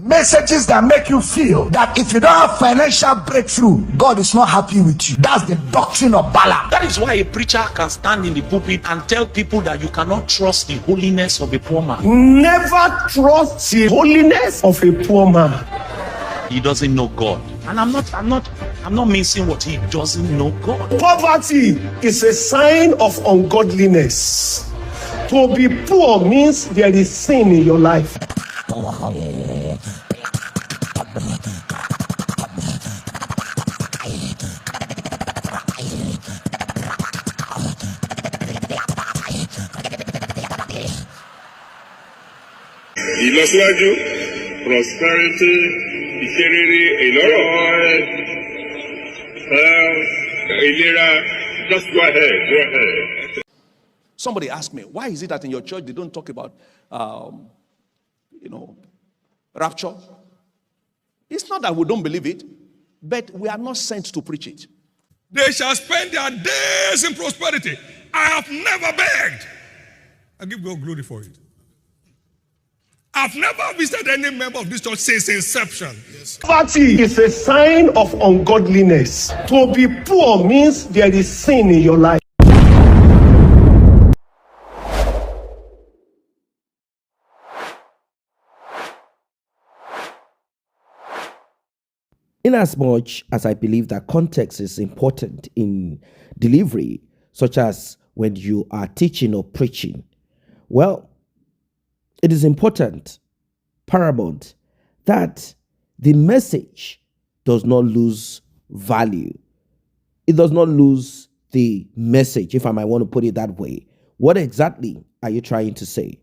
Messages that make you feel that if you don't have financial breakthrough, God is not happy with you. That's the doctrine of Balaam. That is why a preacher can stand in the pulpit and tell people that you cannot trust the holiness of a poor man. Never trust the holiness of a poor man. He doesn't know God. And I'm not missing what he doesn't know God. Poverty is a sign of ungodliness. To be poor means there is sin in your life. Ìlọsíwájú, prosperity, ìṣerere, ìlọ́rọ̀, ìlera. Just go ahead. Somebody asked me, why is it that in your church they don't talk about, rapture? It's not that we don't believe it, but we are not sent to preach it. They shall spend their days in prosperity. I have never begged. I give God glory for it. I've never visited any member of this church since inception. Yes. Poverty is a sign of ungodliness. To be poor means there is sin in your life. Inasmuch as I believe that context is important in delivery, such as when you are teaching or preaching, well, it is important, paramount, that the message does not lose value. It does not lose the message, if I might want to put it that way. What exactly are you trying to say?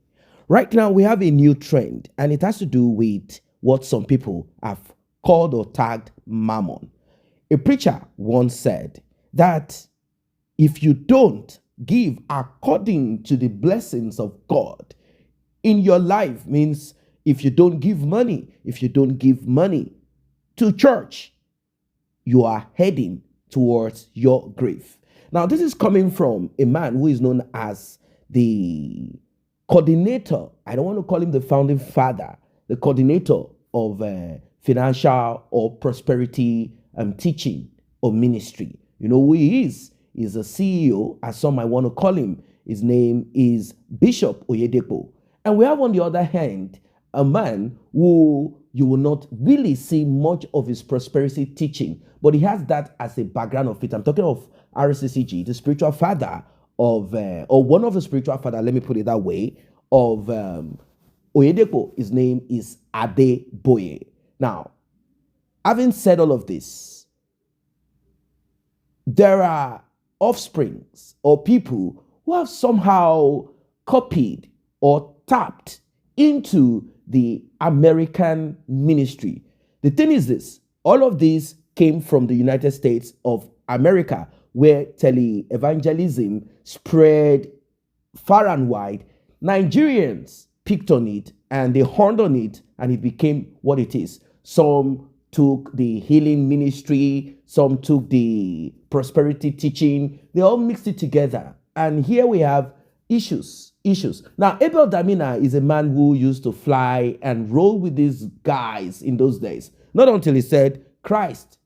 Right now, we have a new trend, and it has to do with what some people have called or tagged mammon. A preacher once said that if you don't give according to the blessings of God in your life, means if you don't give money to church, you are heading towards your grave. Now, this is coming from a man who is known as the coordinator. I don't want to call him the founding father, the coordinator of financial or prosperity teaching or ministry. You know who he is? He's a CEO, as some might want to call him. His name is Bishop Oyedepo. And we have on the other hand, a man who you will not really see much of his prosperity teaching, but he has that as a background of it. I'm talking of SH0CK, the spiritual father of, or one of the spiritual father, let me put it that way, of Oyedepo. His name is Adeboye. Now, having said all of this, there are offsprings or people who have somehow copied or tapped into the American ministry. The thing is this, all of this came from the United States of America, where tele-evangelism spread far and wide. Nigerians picked on it and they horned on it, and it became what it is. Some took the healing ministry, some took the prosperity teaching, they all mixed it together. And here we have issues. Now, Abel Damina is a man who used to fly and roll with these guys in those days. Not until he said Christ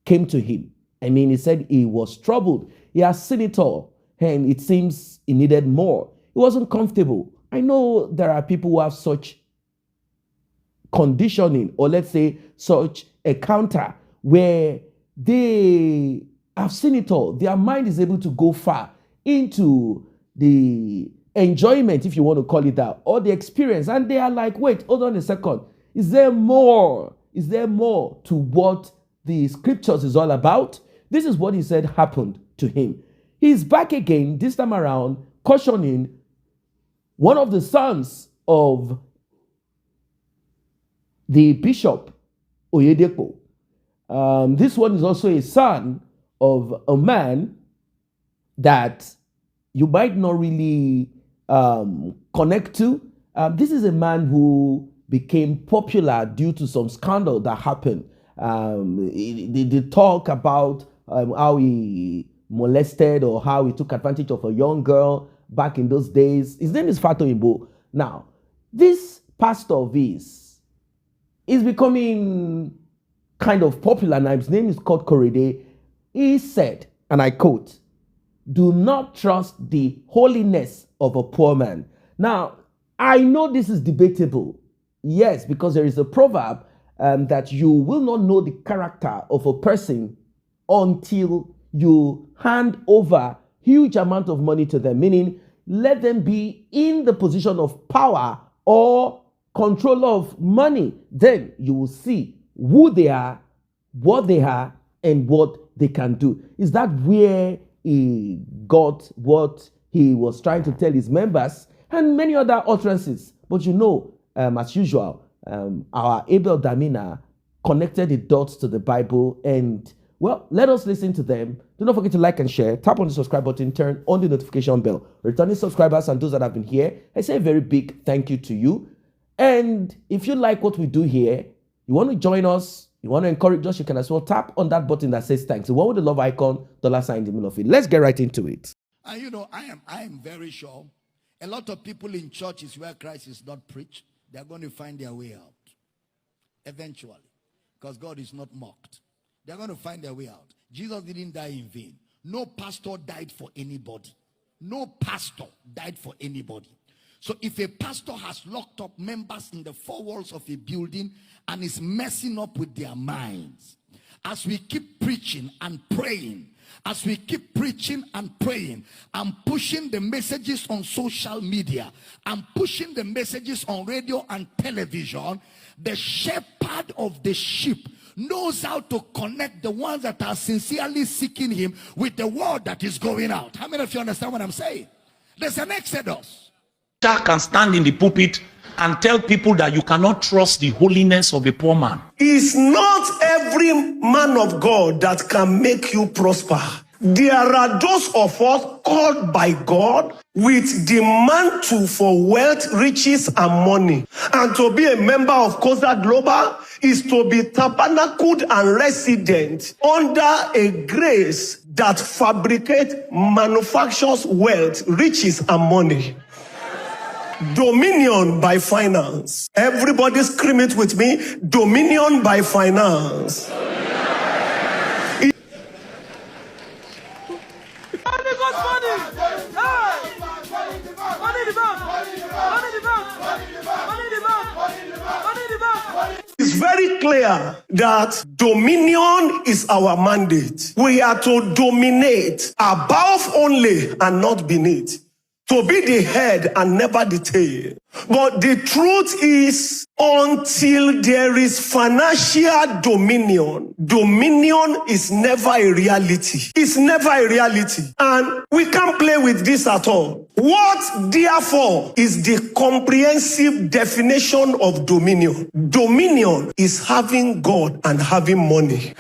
came to him. I mean, he said he was troubled. He has seen it all, and it seems he needed more. He wasn't comfortable. I know there are people who have such conditioning, or let's say such a counter, where they have seen it all. Their mind is able to go far into the enjoyment, if you want to call it that, or the experience, and they are like, wait, hold on a second. Is there more? Is there more to what the scriptures is all about? This is what he said happened to him. He's back again, this time around, cautioning one of the sons of the Bishop Oyedepo. This one is also a son of a man that you might not really connect to. This is a man who became popular due to some scandal that happened. They talk about how he molested or how he took advantage of a young girl back in those days. His name is Fato Imbo. Now, this pastor of his is becoming kind of popular now. His name is called Korede. He said, and I quote, "Do not trust the holiness of a poor man." Now, I know this is debatable. Yes, because there is a proverb that you will not know the character of a person until you hand over huge amount of money to them, meaning let them be in the position of power or control of money. Then you will see who they are, what they are, and what they can do. Is that where he got what he was trying to tell his members and many other utterances? But you know, as usual, our Abel Damina connected the dots to the Bible, and well, let us listen to them. Do not forget to like and share. Tap on the subscribe button, turn on the notification bell. Returning subscribers and those that have been here, I say a very big thank you to you. And if you like what we do here, you want to join us, you want to encourage us, you can as well tap on that button that says thanks. The one with the love icon, $sign in the middle of it. Let's get right into it. And you know, I am very sure a lot of people in churches where Christ is not preached, they're going to find their way out eventually, because God is not mocked. They're going to find their way out. Jesus didn't die in vain. No pastor died for anybody. No pastor died for anybody. So if a pastor has locked up members in the four walls of a building and is messing up with their minds, as we keep preaching and praying, as we keep preaching and praying and pushing the messages on social media and pushing the messages on radio and television, the shepherd of the sheep knows how to connect the ones that are sincerely seeking him with the word that is going out. How many of you understand what I'm saying? There's an exodus. Can stand in the pulpit and tell people that you cannot trust the holiness of a poor man. It's not every man of God that can make you prosper. There are those of us called by God with the mantle for wealth, riches, and money. And to be a member of Kosa Global is to be tabernacled and resident under a grace that fabricates, manufactures wealth, riches, and money. Dominion by finance. Everybody scream it with me. Dominion by finance. It's very clear that dominion is our mandate. We are to dominate above only and not beneath. To be the head and never the tail. But the truth is, until there is financial dominion, dominion is never a reality. It's never a reality. And we can't play with this at all. What, therefore, is the comprehensive definition of dominion? Dominion is having God and having money.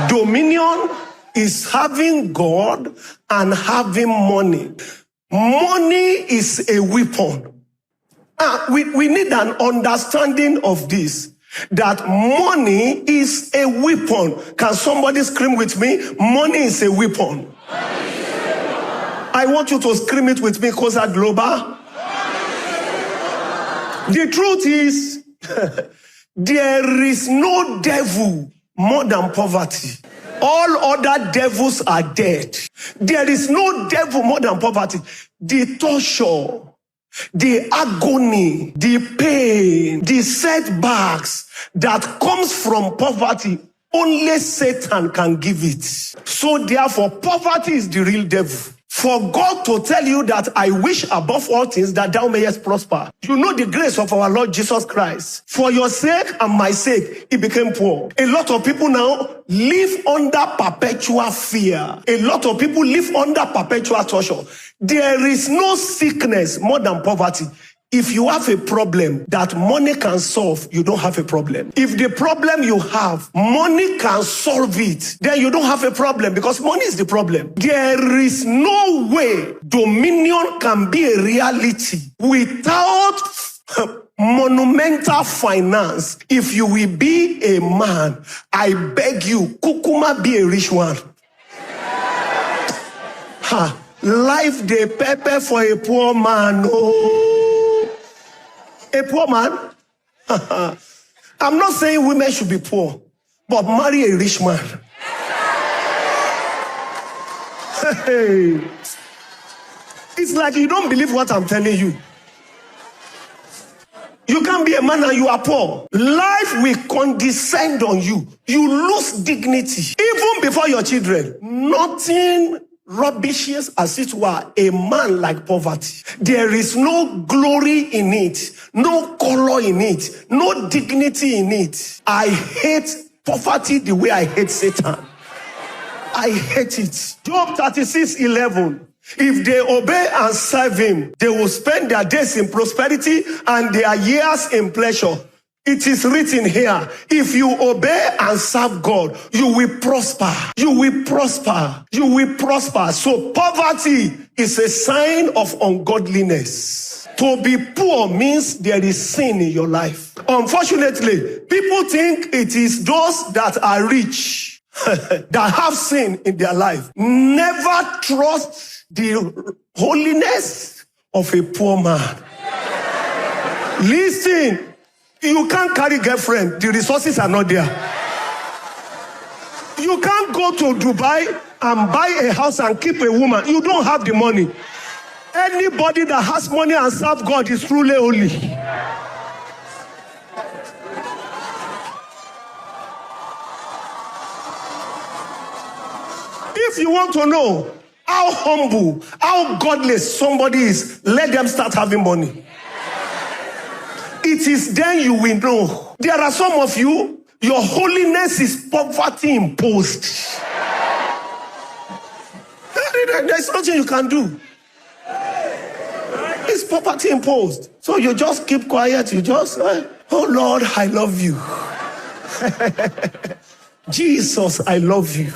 Dominion is having God and having money. Money is a weapon. We need an understanding of this, that money is a weapon. Can somebody scream with me? Money is a weapon. I want you to scream it with me, Kosa Global. The truth is, there is no devil more than poverty. All other devils are dead. There is no devil more than poverty. The torture, the agony, the pain, the setbacks that comes from poverty, only Satan can give it. So therefore, poverty is the real devil. For God to tell you that I wish above all things that thou mayest prosper. You know the grace of our Lord Jesus Christ. For your sake and my sake, he became poor. A lot of people now live under perpetual fear. A lot of people live under perpetual torture. There is no sickness more than poverty. If you have a problem that money can solve, you don't have a problem. If the problem you have, money can solve it, then you don't have a problem, because money is the problem. There is no way dominion can be a reality without monumental finance. If you will be a man, I beg you, kukuma be a rich one. Life dey pepper for a poor man. Oh. A poor man? I'm not saying women should be poor, but marry a rich man. Hey. It's like you don't believe what I'm telling you. You can't be a man and you are poor. Life will condescend on you. You lose dignity. Even before your children. Nothing rubbishes as it were a man like poverty. There is no glory in it. No color in it. No dignity in it. I hate poverty the way I hate Satan. I hate it. Job 36:11. If they obey and serve him, they will spend their days in prosperity and their years in pleasure. It is written here, if you obey and serve God, you will prosper. You will prosper. You will prosper. So poverty is a sign of ungodliness. To be poor means there is sin in your life. Unfortunately, people think it is those that are rich that have sin in their life. Never trust the holiness of a poor man. Listen, you can't carry girlfriend. The resources are not there. You can't go to Dubai and buy a house and keep a woman. You don't have the money. Anybody that has money and serve God is truly holy. If you want to know how humble, how godless somebody is, let them start having money. It is then you will know. There are some of you, your holiness is poverty imposed. There's nothing you can do. It's poverty imposed. So you just keep quiet. You just, oh Lord, I love you. Jesus, I love you.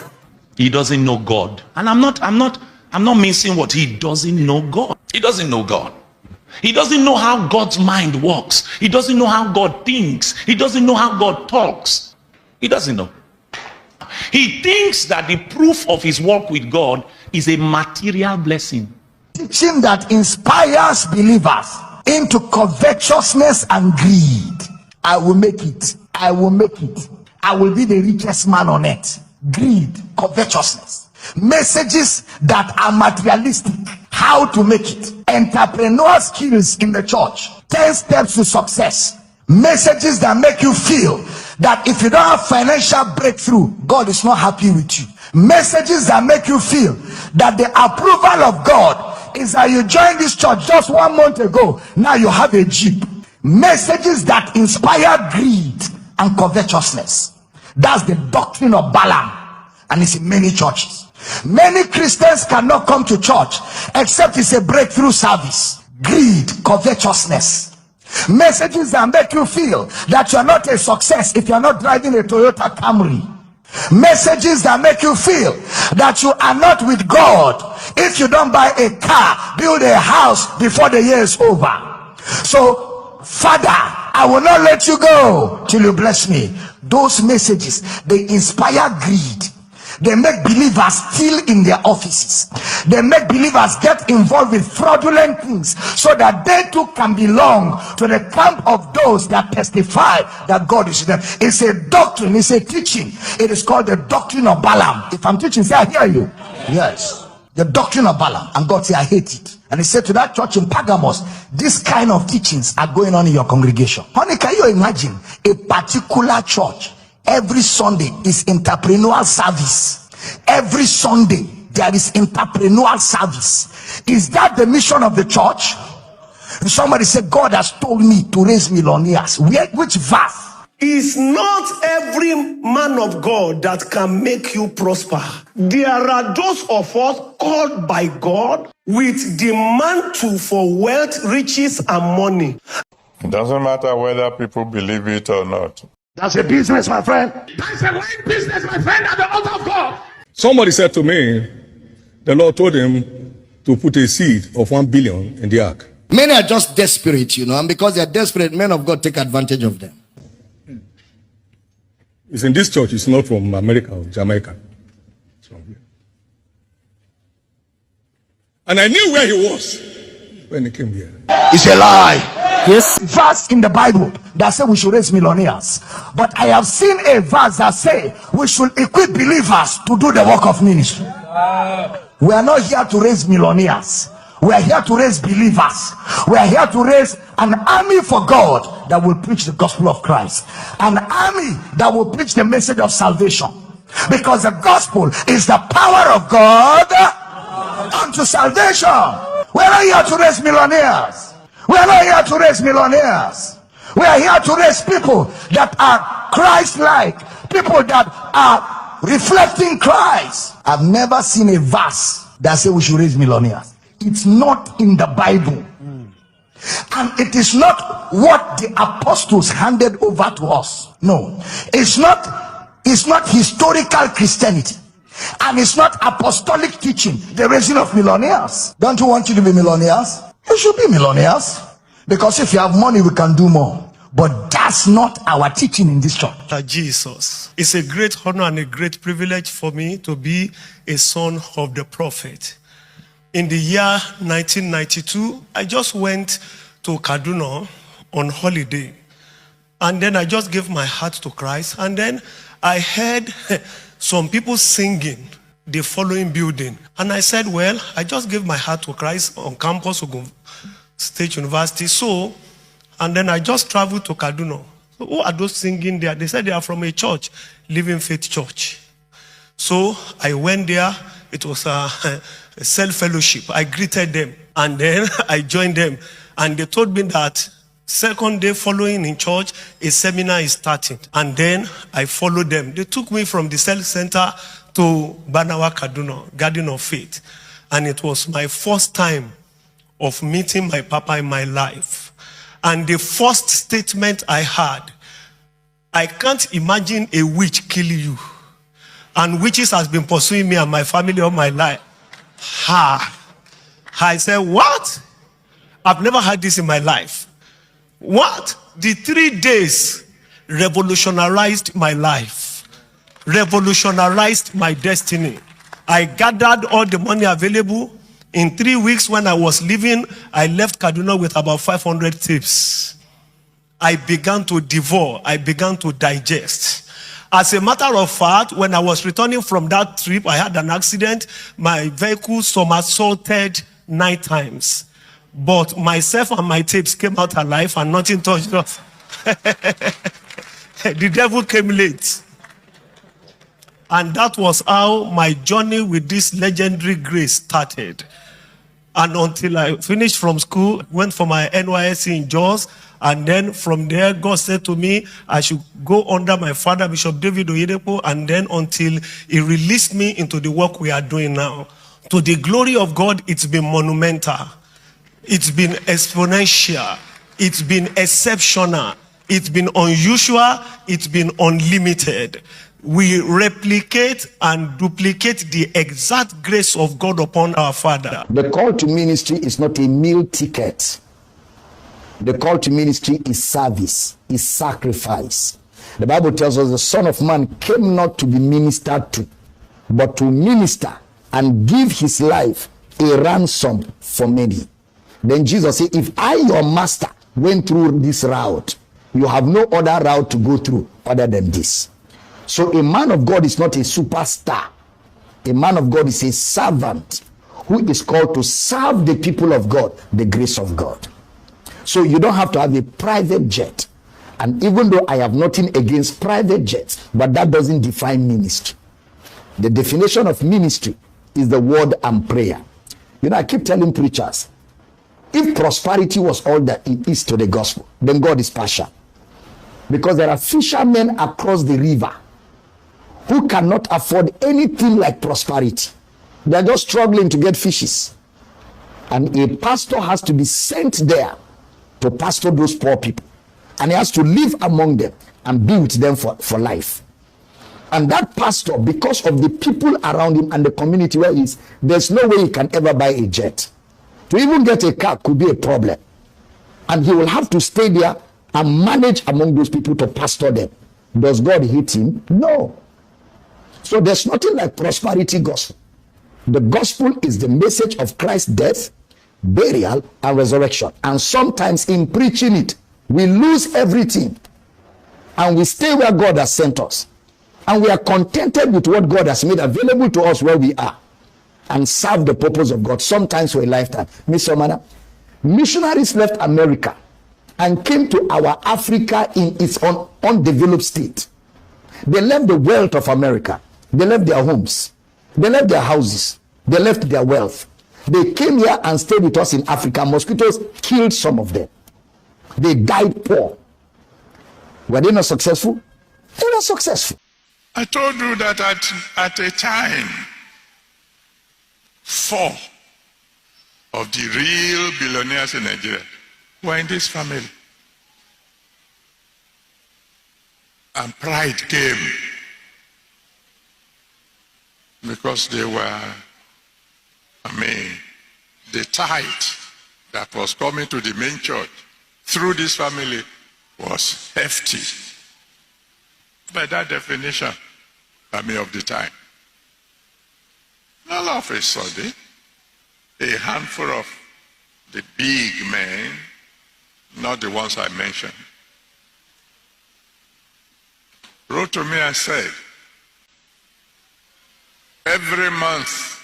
He doesn't know God. And I'm not missing what he doesn't know God. He doesn't know God. He doesn't know how God's mind works. He doesn't know how God thinks. He doesn't know how God talks. He doesn't know. He thinks that the proof of his walk with God is a material blessing. Teaching that inspires believers into covetousness and greed. I will make it. I will make it. I will be the richest man on earth. Greed, covetousness. Messages that are materialistic. How to make it. Entrepreneurial skills in the church. 10 steps to success. Messages that make you feel that if you don't have financial breakthrough, God is not happy with you. Messages that make you feel that the approval of God is that you joined this church just 1 month ago. Now you have a Jeep. Messages that inspire greed and covetousness. That's the doctrine of Balaam, and it's in many churches. Many Christians cannot come to church except it's a breakthrough service. Greed, covetousness. Messages that make you feel that you're not a success if you're not driving a Toyota Camry. Messages that make you feel that you are not with God if you don't buy a car, build a house before the year is over. So, Father, I will not let you go till you bless me. Those messages, they inspire greed. They make believers steal in their offices. They make believers get involved with fraudulent things so that they too can belong to the camp of those that testify that God is with them. It's a doctrine, it's a teaching. It is called the doctrine of Balaam. If I'm teaching, say I hear you. Yes. The doctrine of Balaam. And God said, I hate it. And he said to that church in Pergamos, this kind of teachings are going on in your congregation. Honey, can you imagine a particular church? Every Sunday is entrepreneurial service. Every Sunday there is entrepreneurial service. Is that the mission of the church? Somebody said, God has told me to raise millionaires. Which verse? It's not every man of God that can make you prosper. There are those of us called by God with demand for wealth, riches, and money. It doesn't matter whether people believe it or not. That's a business, my friend. That's a lying business, my friend, at the altar of God. Somebody said to me, the Lord told him to put a seed of 1 billion in the ark. Many are just desperate, and because they are desperate, men of God take advantage of them. It's in this church, it's not from America or Jamaica. It's from here. And I knew where he was when he came here. It's a lie. Yes. Verse in the Bible that say we should raise millionaires, but I have seen a verse that say we should equip believers to do the work of ministry. We are not here to raise millionaires. We are here to raise believers. We are here to raise an army for God that will preach the gospel of Christ, an army that will preach the message of salvation, because the gospel is the power of God unto salvation. We are not here to raise millionaires. We are not here to raise millionaires. We are here to raise people that are Christ-like, people that are reflecting Christ. I've never seen a verse that says we should raise millionaires. It's not in the Bible. And it is not what the apostles handed over to us. No, it's not historical Christianity, and it's not apostolic teaching, the raising of millionaires. Don't you want you to be millionaires? You should be millionaires, because if you have money, we can do more. But that's not our teaching in this church. Jesus. It's a great honor and a great privilege for me to be a son of the prophet. In the year 1992, I just went to Kaduna on holiday. And then I just gave my heart to Christ. And then I heard some people singing the following building. And I said, well, I just gave my heart to Christ on campus of State University. So, and then I just traveled to Kaduna. So who are those singing there? They said they are from a church, Living Faith Church. So I went there. It was a self-fellowship. I greeted them, and then I joined them. And they told me that second day following in church, a seminar is starting. And then I followed them. They took me from the cell center to Banawa Kaduna, Garden of Faith. And it was my first time of meeting my papa in my life. And the first statement I had, I can't imagine a witch kill you. And witches has been pursuing me and my family all my life. I said, what? I've never had this in my life. What? The 3 days revolutionized my life, revolutionized my destiny. I gathered all the money available. In 3 weeks when I was leaving, I left Kaduna with about 500 tips. I began to devour. I began to digest. As a matter of fact, when I was returning from that trip, I had an accident. My vehicle somersaulted 9 times. But myself and my tapes came out alive and nothing touched us. The devil came late. And that was how my journey with this legendary grace started. And until I finished from school, went for my NYSC in Jos, and then from there, God said to me, I should go under my father, Bishop David Oyedepo, and then until he released me into the work we are doing now. To the glory of God, it's been monumental. It's been exponential. It's been exceptional. It's been unusual. It's been unlimited. We replicate and duplicate the exact grace of God upon our Father. The call to ministry is not a meal ticket. The call to ministry is service, is sacrifice. The Bible tells us the Son of Man came not to be ministered to, but to minister and give his life a ransom for many. Then Jesus said, if I, your master, went through this route, you have no other route to go through other than this. So a man of God is not a superstar. A man of God is a servant who is called to serve the people of God, the grace of God. So you don't have to have a private jet. And even though I have nothing against private jets, but that doesn't define ministry. The definition of ministry is the word and prayer. You know, I keep telling preachers, if prosperity was all that it is to the gospel, then God is partial. Because there are fishermen across the river who cannot afford anything like prosperity. They are just struggling to get fishes. And a pastor has to be sent there to pastor those poor people. And he has to live among them and be with them for life. And that pastor, because of the people around him and the community where he is, there's no way he can ever buy a jet. To even get a car could be a problem. And he will have to stay there and manage among those people to pastor them. Does God hate him? No. So there's nothing like prosperity gospel. The gospel is the message of Christ's death, burial, and resurrection. And sometimes in preaching it, we lose everything and we stay where God has sent us. And we are contented with what God has made available to us where we are and serve the purpose of God, sometimes for a lifetime. Mr. Mana, missionaries left America and came to our Africa in its undeveloped state. They left the wealth of America. They left their homes. They left their houses. They left their wealth. They came here and stayed with us in Africa. Mosquitoes killed some of them. They died poor. Were they not successful? They were successful. I told you that at a time, 4 of the real billionaires in Nigeria were in this family. And pride came because they were, the tithe that was coming to the main church through this family was hefty. By that definition, of the time. All of a sudden, a handful of the big men, not the ones I mentioned, wrote to me and said, every month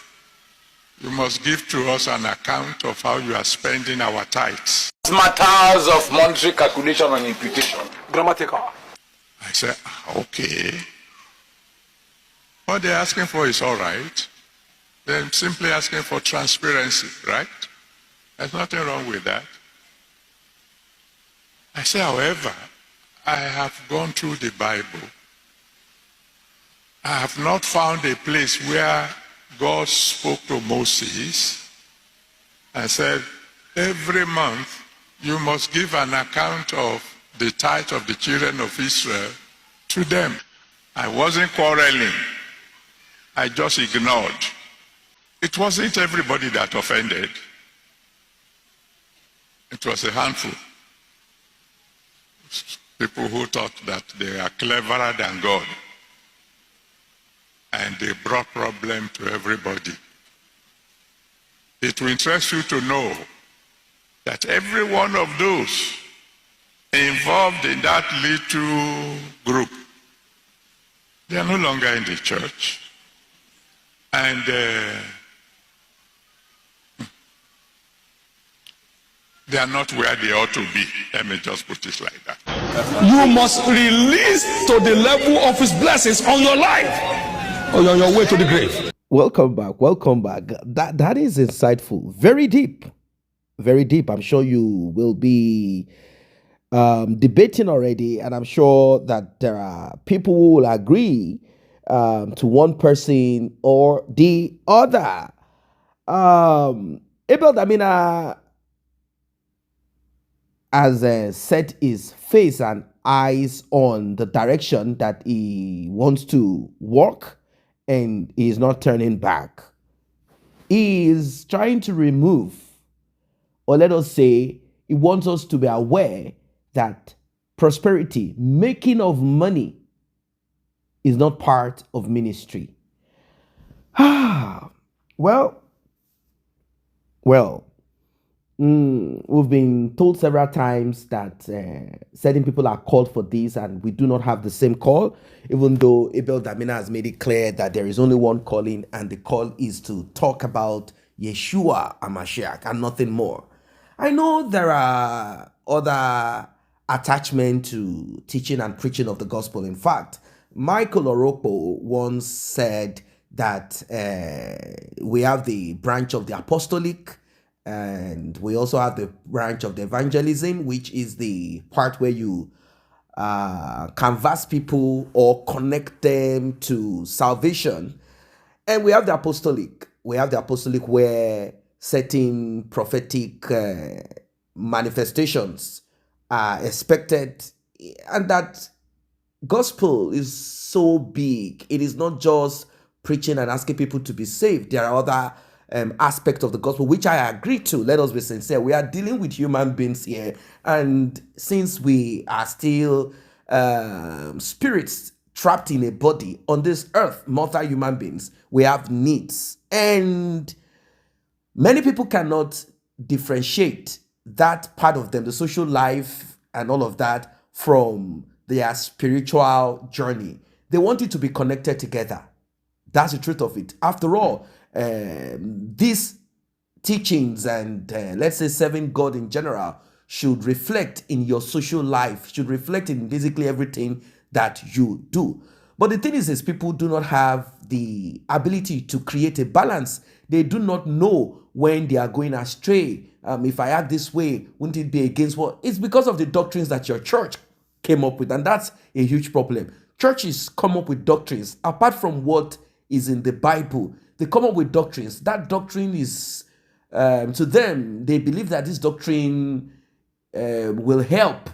you must give to us an account of how you are spending our tithes. Matters of monetary calculation and imputation. Grammatical. I said, okay. What they're asking for is all right. They're simply asking for transparency, right? There's nothing wrong with that. I say, however, I have gone through the Bible. I have not found a place where God spoke to Moses and said, every month you must give an account of the tithe of the children of Israel to them. I wasn't quarreling. I just ignored. It wasn't everybody that offended. It was a handful. People who thought that they are cleverer than God. And they brought problem to everybody. It will interest you to know that every one of those involved in that little group, they are no longer in the church. And they are not where they ought to be. Let me just put it like that. You must release to the level of his blessings on your life or on your way to the grave. Welcome back. Welcome back. That is insightful. Very deep. Very deep. I'm sure you will be debating already, and I'm sure that there are people who will agree to one person or the other. Abel Damina has set his face and eyes on the direction that he wants to walk, and he is not turning back. He is trying to remove, or let us say, he wants us to be aware that prosperity, making of money, is not part of ministry. Well, we've been told several times that certain people are called for this, and we do not have the same call, even though Abel Damina has made it clear that there is only one calling, and the call is to talk about Yeshua HaMashiach and nothing more. I know there are other attachments to teaching and preaching of the gospel. In fact, Michael Oropo once said that we have the branch of the apostolic, and we also have the branch of the evangelism, which is the part where you canvass people or connect them to salvation. And we have the apostolic. We have the apostolic where certain prophetic manifestations are expected, and that gospel is so big. It is not just preaching and asking people to be saved. There are other aspects of the gospel which I agree to. Let us be sincere. We are dealing with human beings here, and since we are still spirits trapped in a body on this earth, mortal human beings, we have needs, and many people cannot differentiate that part of them, the social life and all of that, from their spiritual journey. They want it to be connected together. That's the truth of it. After all, these teachings and let's say serving God in general should reflect in your social life, should reflect in basically everything that you do. But the thing is people do not have the ability to create a balance. They do not know when they are going astray. If I act this way, wouldn't it be against what? It's because of the doctrines that your church came up with, and that's a huge problem. Churches come up with doctrines apart from what is in the Bible. They come up with doctrines. That doctrine is, to them, they believe that this doctrine will help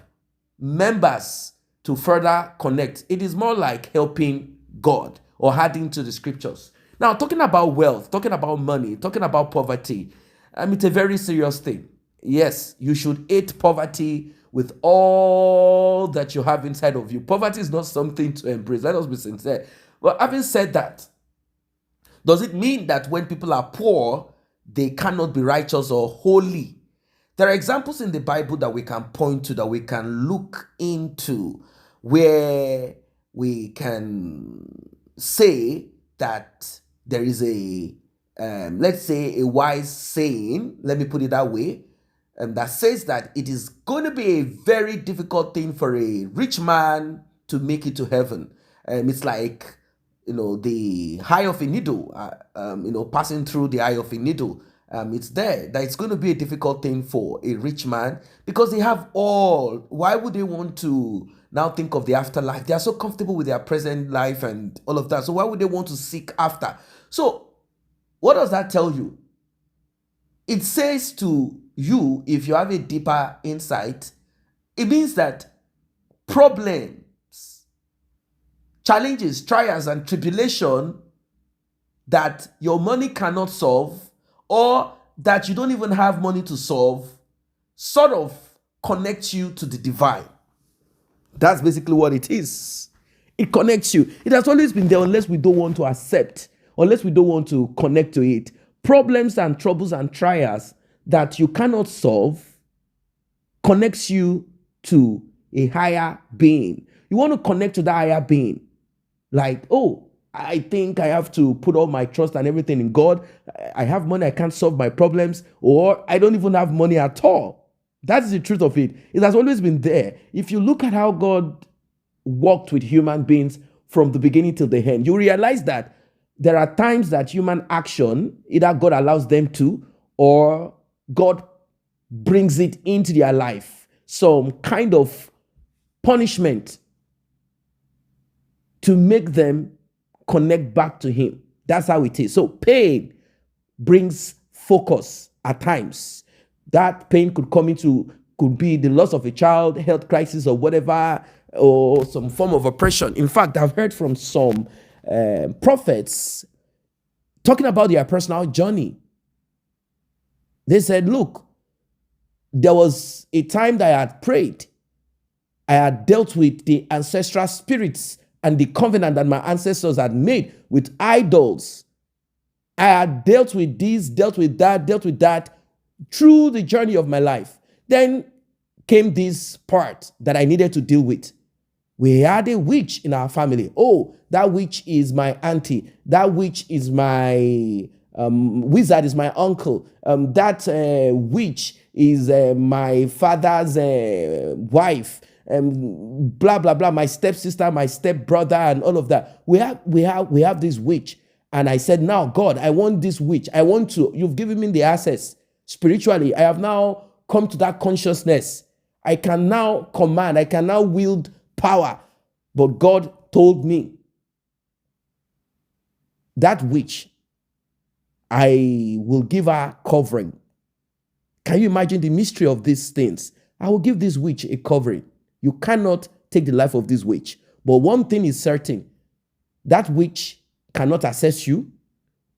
members to further connect. It is more like helping God or adding to the scriptures. Now, talking about wealth, talking about money, talking about poverty, it's a very serious thing. Yes, you should hate poverty with all that you have inside of you. Poverty is not something to embrace. Let us be sincere. But having said that, does it mean that when people are poor, they cannot be righteous or holy? There are examples in the Bible that we can point to, that we can look into, where we can say that there is a, let's say, a wise saying, let me put it that way, that says that it is going to be a very difficult thing for a rich man to make it to heaven. It's like, the eye of a needle, passing through the eye of a needle. It's there that it's going to be a difficult thing for a rich man because they have all. Why would they want to now think of the afterlife? They are so comfortable with their present life and all of that. So why would they want to seek after? So what does that tell you? It says to you, if you have a deeper insight, it means that problems, challenges, trials, and tribulation that your money cannot solve, or that you don't even have money to solve, sort of connects you to the divine. That's basically what it is. It connects you. It has always been there, unless we don't want to accept, unless we don't want to connect to it. Problems and troubles and trials that you cannot solve connects you to a higher being. You want to connect to that higher being. Like, oh, I think I have to put all my trust and everything in God. I have money, I can't solve my problems, or I don't even have money at all. That's the truth of it. It has always been there. If you look at how God walked with human beings from the beginning till the end, you realize that there are times that human action, either God allows them to, or God brings it into their life. Some kind of punishment to make them connect back to Him. That's how it is. So pain brings focus at times. That pain could be the loss of a child, health crisis, or whatever, or some form of oppression. In fact, I've heard from some prophets talking about their personal journey. They said, look, there was a time that I had prayed. I had dealt with the ancestral spirits and the covenant that my ancestors had made with idols. I had dealt with this, dealt with that through the journey of my life. Then came this part that I needed to deal with. We had a witch in our family. Oh, that witch is my auntie. That witch is my wizard is my uncle. That witch is my father's wife. Blah blah blah. My stepsister, my stepbrother, and all of that. We have this witch. And I said, now God, I want this witch. I want to. You've given me the access spiritually. I have now come to that consciousness. I can now command. I can now wield power. But God told me, that witch, I will give her covering. Can you imagine the mystery of these things? I will give this witch a covering. You cannot take the life of this witch. But one thing is certain, that witch cannot access you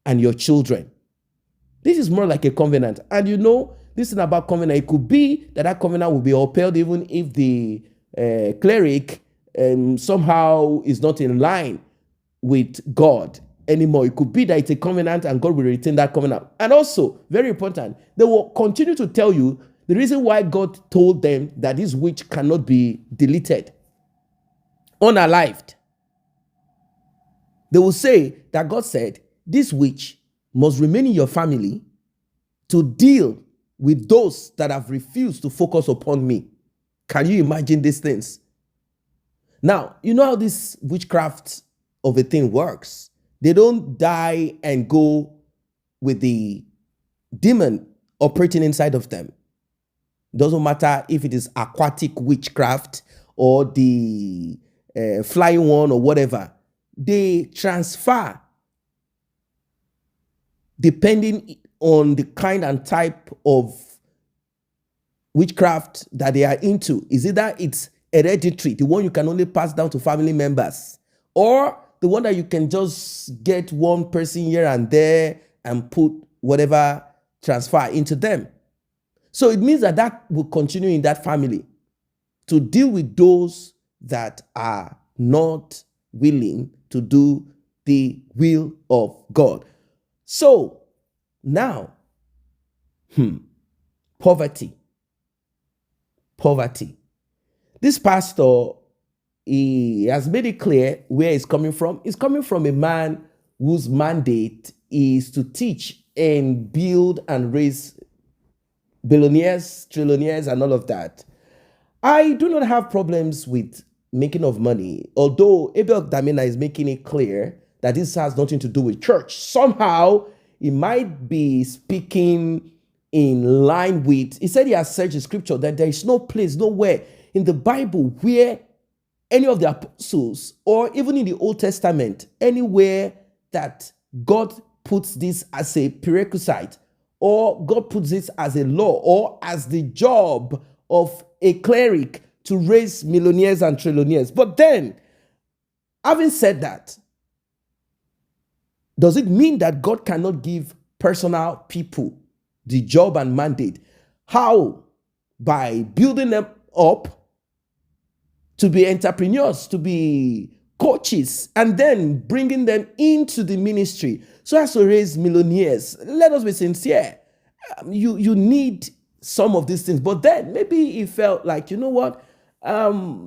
and your children. This is more like a covenant. And you know, this thing about covenant, it could be that that covenant will be upheld even if the cleric somehow is not in line with God. anymore. It could be that it's a covenant and God will retain that covenant. And also, very important, they will continue to tell you the reason why God told them that this witch cannot be deleted, unalived. They will say that God said, this witch must remain in your family to deal with those that have refused to focus upon me. Can you imagine these things? Now, you know how this witchcraft of a thing works. They don't die and go with the demon operating inside of them. Doesn't matter if it is aquatic witchcraft or the flying one or whatever. They transfer depending on the kind and type of witchcraft that they are into. Is either it's hereditary, the one you can only pass down to family members, or the one that you can just get one person here and there and put whatever transfer into them. So it means that that will continue in that family to deal with those that are not willing to do the will of God. So now, poverty. This pastor, he has made it clear where he's coming from. He's coming from a man whose mandate is to teach and build and raise billionaires, trillionaires, and all of that. I do not have problems with making of money, although Abel Damina is making it clear that this has nothing to do with church. Somehow, he might be speaking in line with, he said he has searched the scripture that there is no place, nowhere in the Bible where any of the apostles, or even in the Old Testament, anywhere that God puts this as a prerequisite, or God puts this as a law, or as the job of a cleric to raise millionaires and trillionaires. But then, having said that, does it mean that God cannot give personal people the job and mandate? How? By building them up to be entrepreneurs, to be coaches, and then bringing them into the ministry so as to raise millionaires. Let us be sincere. You need some of these things. But then maybe he felt like, you know what?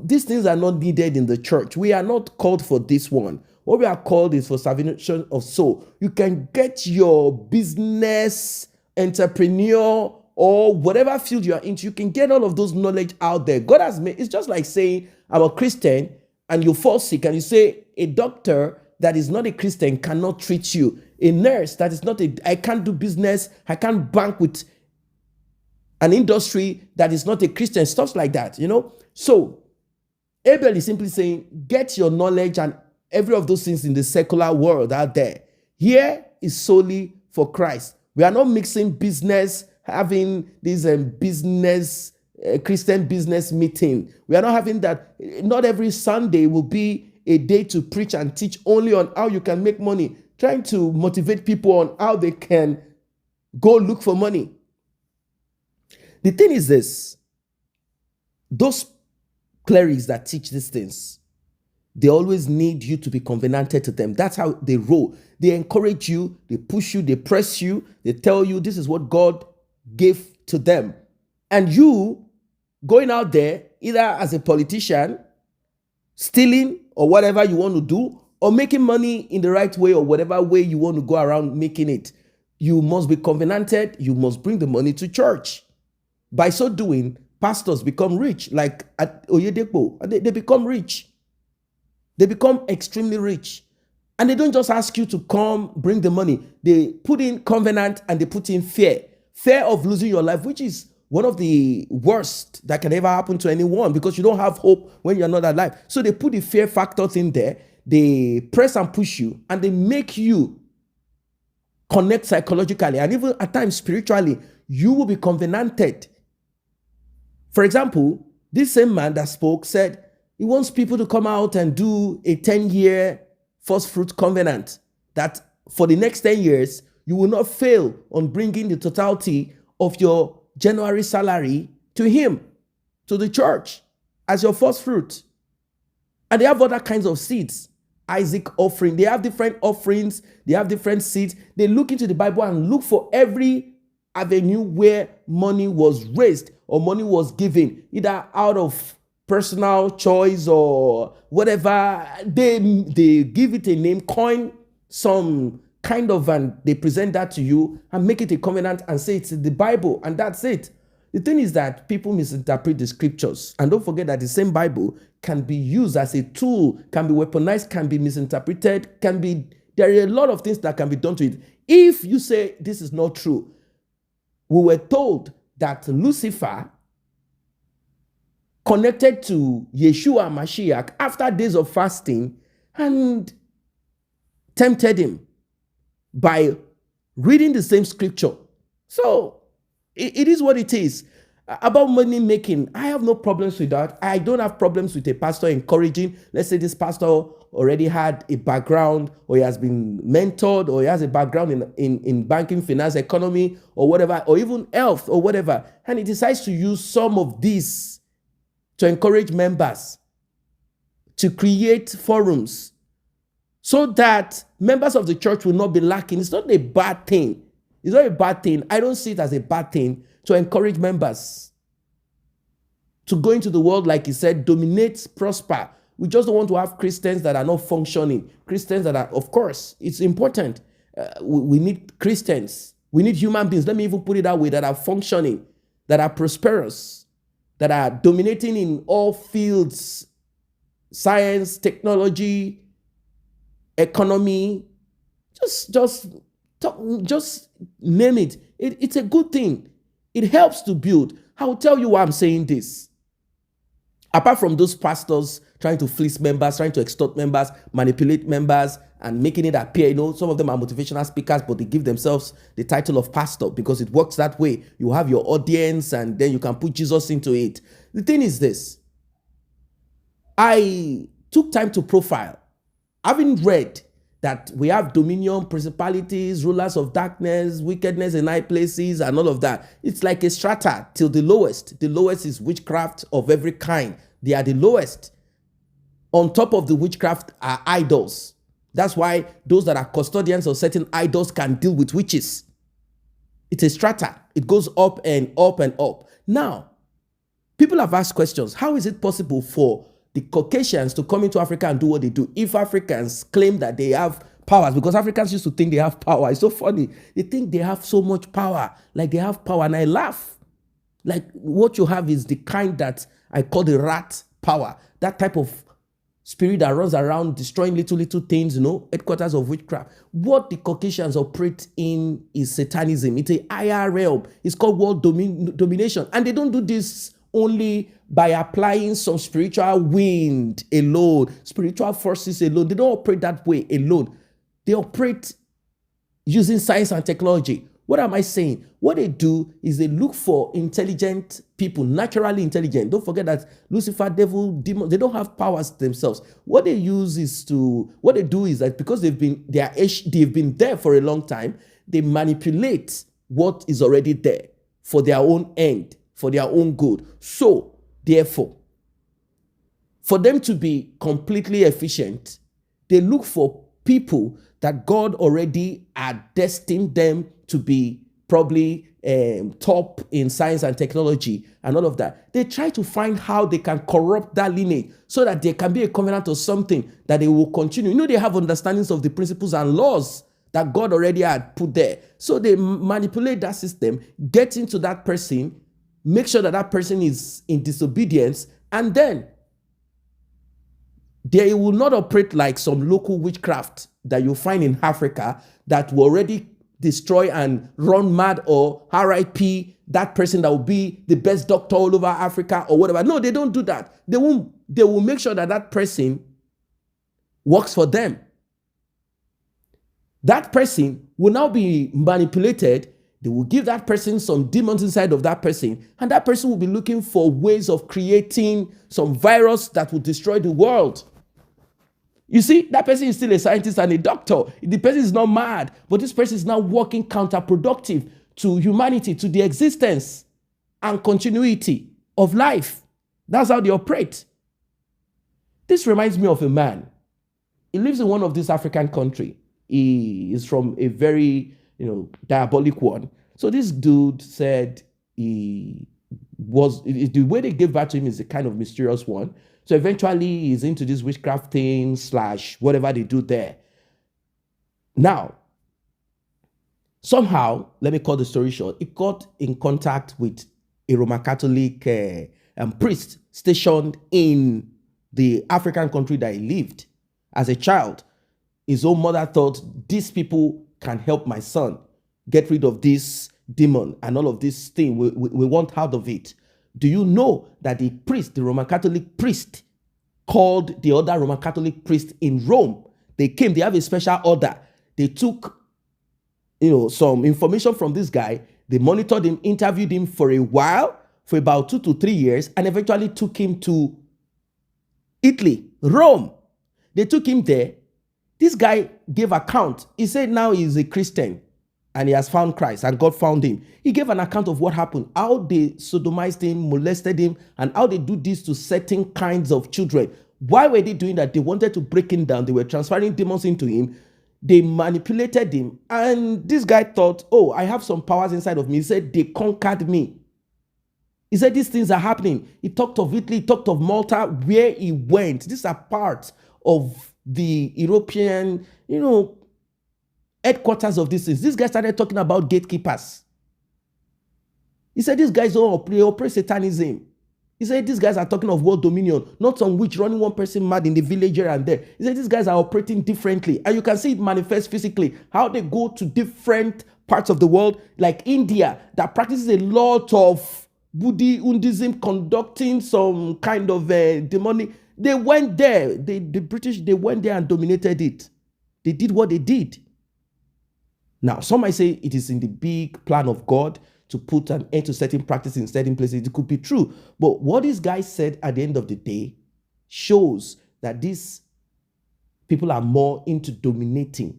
These things are not needed in the church. We are not called for this one. What we are called is for salvation of soul. You can get your business, entrepreneur, or whatever field you are into, you can get all of those knowledge out there. God has made, it's just like saying, I'm a Christian, and you fall sick, and you say, a doctor that is not a Christian cannot treat you. A nurse that is not I can't do business, I can't bank with an industry that is not a Christian, stuff like that, you know? So, Abel is simply saying, get your knowledge and every of those things in the secular world out there. Here is solely for Christ. We are not mixing business, having this business, Christian business meeting. We are not having that. Not every Sunday will be a day to preach and teach only on how you can make money, trying to motivate people on how they can go look for money. The thing is this, those clerics that teach these things, they always need you to be covenanted to them. That's how they roll. They encourage you, they push you, they press you, they tell you this is what God gave to them. And you going out there, either as a politician, stealing or whatever you want to do, or making money in the right way or whatever way you want to go around making it, you must be covenanted, you must bring the money to church. By so doing, pastors become rich, like at Oyedepo. They become rich. They become extremely rich. And they don't just ask you to come bring the money. They put in covenant and they put in fear. Fear of losing your life, which is one of the worst that can ever happen to anyone because you don't have hope when you're not alive. So they put the fear factors in there. They press and push you and they make you connect psychologically and even at times spiritually. You will be covenanted. For example, this same man that spoke said he wants people to come out and do a 10-year first fruit covenant that for the next 10 years, you will not fail on bringing the totality of your January salary to him, to the church, as your first fruit. And they have other kinds of seeds. Isaac offering. They have different offerings. They have different seeds. They look into the Bible and look for every avenue where money was raised or money was given, either out of personal choice or whatever. They give it a name, coin some kind of, and they present that to you and make it a covenant and say it's in the Bible, and that's it. The thing is that people misinterpret the scriptures, and don't forget that the same Bible can be used as a tool, can be weaponized, can be misinterpreted, there are a lot of things that can be done to it. If you say this is not true, we were told that Lucifer connected to Yeshua Mashiach after days of fasting and tempted him by reading the same scripture. So it is what it is. About money making, I have no problems with that. I don't have problems with a pastor encouraging. Let's say this pastor already had a background, or he has been mentored, or he has a background in banking, finance, economy, or whatever, or even health, or whatever, and he decides to use some of these to encourage members, to create forums, so that members of the church will not be lacking. It's not a bad thing. It's not a bad thing. I don't see it as a bad thing to encourage members to go into the world, like he said, dominate, prosper. We just don't want to have Christians that are not functioning. Christians that are, of course, it's important. We need Christians. We need human beings, let me even put it that way, that are functioning, that are prosperous, that are dominating in all fields, science, technology, economy. Just name it. It's a good thing. It helps to build. I will tell you why I'm saying this. Apart from those pastors trying to fleece members, trying to extort members, manipulate members, and making it appear, some of them are motivational speakers, but they give themselves the title of pastor because it works that way. You have your audience, and then you can put Jesus into it. The thing is this. I took time to profile, having read that we have dominion, principalities, rulers of darkness, wickedness in high places, and all of that. It's like a strata till the lowest. The lowest is witchcraft of every kind. They are the lowest. On top of the witchcraft are idols. That's why those that are custodians of certain idols can deal with witches. It's a strata. It goes up and up and up. Now, people have asked questions. How is it possible for the Caucasians to come into Africa and do what they do if Africans claim that they have powers? Because Africans used to think they have power. It's so funny. They think they have so much power, like they have power, and I laugh. Like what you have is the kind that I call the rat power. That type of spirit that runs around destroying little things, headquarters of witchcraft. What the Caucasians operate in is satanism. It's a higher realm. It's called world domination. And they don't do this only by applying some spiritual wind alone, spiritual forces alone. They don't operate that way alone. They operate using science and technology. What am I saying? What they do is they look for intelligent people, naturally intelligent. Don't forget that Lucifer, devil, demon, they don't have powers themselves. What they do is that because they've been there for a long time, they manipulate what is already there for their own end, for their own good. So, therefore, for them to be completely efficient, they look for people that God already had destined them to be probably top in science and technology and all of that. They try to find how they can corrupt that lineage so that there can be a covenant or something that they will continue. They have understandings of the principles and laws that God already had put there. So they manipulate that system, get into that person, make sure that person is in disobedience, and then they will not operate like some local witchcraft that you find in Africa that will already destroy and run mad or RIP that person that will be the best doctor all over Africa or whatever. No, they don't do that. They will make sure that person works for them. That person will now be manipulated. They will give that person some demons inside of that person, and that person will be looking for ways of creating some virus that will destroy the world. You see, that person is still a scientist and a doctor. The person is not mad, but this person is now working counterproductive to humanity, to the existence and continuity of life. That's how they operate. This reminds me of a man He lives in one of these African country. He is from a very, diabolic one. So this dude said the way they gave birth to him is a kind of mysterious one. So eventually he's into this witchcraft thing / whatever they do there. Now, somehow, let me cut the story short, he got in contact with a Roman Catholic priest stationed in the African country that he lived. As a child, his own mother thought, these people can help my son get rid of this demon and all of this thing. We want out of it. Do you know that the priest, the Roman Catholic priest, called the other Roman Catholic priest in Rome? They came, they have a special order. They took, some information from this guy. They monitored him, interviewed him for a while, for about 2 to 3 years, and eventually took him to Italy, Rome. They took him there. This guy gave account. He said now he's a Christian and he has found Christ and God found him. He gave an account of what happened, how they sodomized him, molested him, and how they do this to certain kinds of children. Why were they doing that? They wanted to break him down. They were transferring demons into him. They manipulated him. And this guy thought, oh, I have some powers inside of me. He said, they conquered me. He said, these things are happening. He talked of Italy, he talked of Malta, where he went. These are parts of the European, headquarters of these things. This guy started talking about gatekeepers. He said, these guys operate satanism. He said, these guys are talking of world dominion, not some witch running one person mad in the village here and there. He said, these guys are operating differently. And you can see it manifest physically, how they go to different parts of the world, like India, that practices a lot of Buddhism, conducting some kind of demonic. They went there. The British, they went there and dominated it. They did what they did. Now, some might say it is in the big plan of God to put an end to certain practices in certain places. It could be true. But what this guy said at the end of the day shows that these people are more into dominating.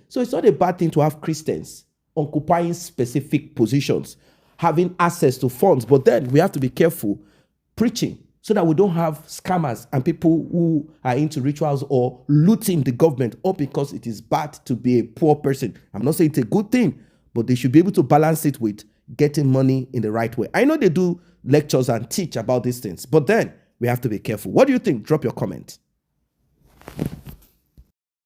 So it's not a bad thing to have Christians occupying specific positions, having access to funds. But then we have to be careful preaching so that we don't have scammers and people who are into rituals or looting the government, or because it is bad to be a poor person. I'm not saying it's a good thing, but they should be able to balance it with getting money in the right way. I know they do lectures and teach about these things, but then we have to be careful. What do you think? Drop your comment.